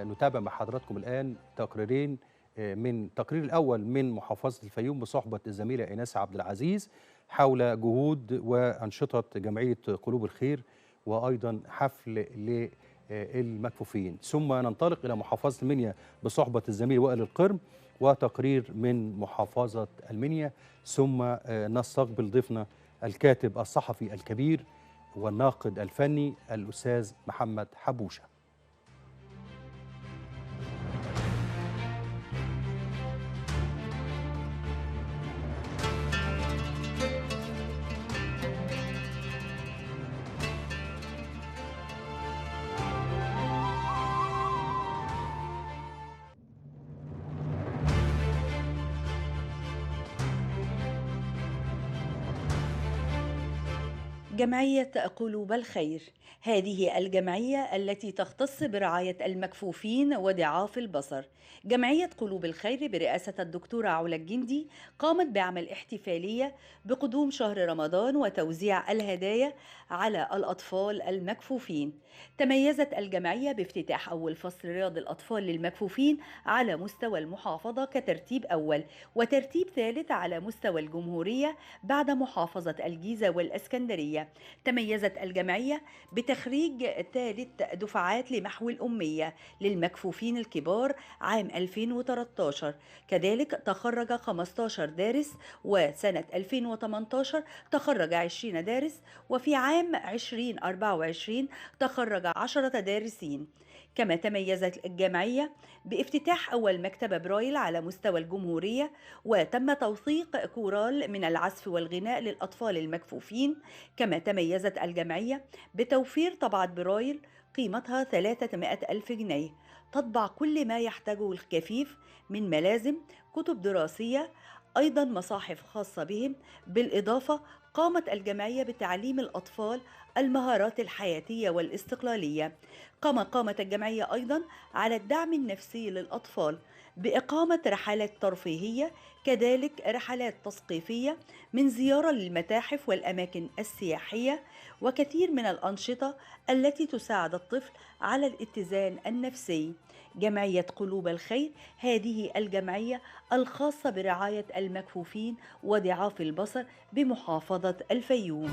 نتابع مع حضراتكم الآن تقريرين من تقرير الأول من محافظة الفيوم بصحبة الزميلة إيناس عبد العزيز حول جهود وأنشطة جمعية قلوب الخير وأيضا حفل للمكفوفين، ثم ننطلق إلى محافظة المنيا بصحبة الزميل وائل القرم وتقرير من محافظة المنيا، ثم نستقبل ضيفنا الكاتب الصحفي الكبير والناقد الفني الأستاذ محمد حبوشة. جمعية قلوب الخير، هذه الجمعية التي تختص برعاية المكفوفين وضعاف البصر. جمعية قلوب الخير برئاسة الدكتورة علا الجندي قامت بعمل احتفالية بقدوم شهر رمضان وتوزيع الهدايا على الأطفال المكفوفين. تميزت الجمعية بافتتاح أول فصل رياض الأطفال للمكفوفين على مستوى المحافظة كترتيب أول، وترتيب ثالث على مستوى الجمهورية بعد محافظة الجيزة والإسكندرية. تميزت الجمعية بتخريج ثالث دفعات لمحو الأمية للمكفوفين الكبار عام 2013، كذلك تخرج 15 دارس، وسنة 2018 تخرج 20 دارس، وفي عام 2024 تخرج 10 دارسين. كما تميزت الجمعية بافتتاح أول مكتبة برايل على مستوى الجمهورية، وتم توثيق كورال من العزف والغناء للأطفال المكفوفين. كما تميزت الجمعية بتوفير طبعة برايل قيمتها 300 ألف جنيه تطبع كل ما يحتاجه الكفيف من ملازم، كتب دراسية، أيضا مصاحف خاصة بهم. بالإضافة قامت الجمعية بتعليم الأطفال المهارات الحياتية والاستقلالية. قامت الجمعية أيضا على الدعم النفسي للأطفال بإقامة رحلات ترفيهية، كذلك رحلات تثقيفية من زيارة للمتاحف والأماكن السياحية، وكثير من الأنشطة التي تساعد الطفل على الاتزان النفسي. جمعية قلوب الخير هذه الجمعية الخاصة برعاية المكفوفين وضعاف البصر بمحافظة الفيوم.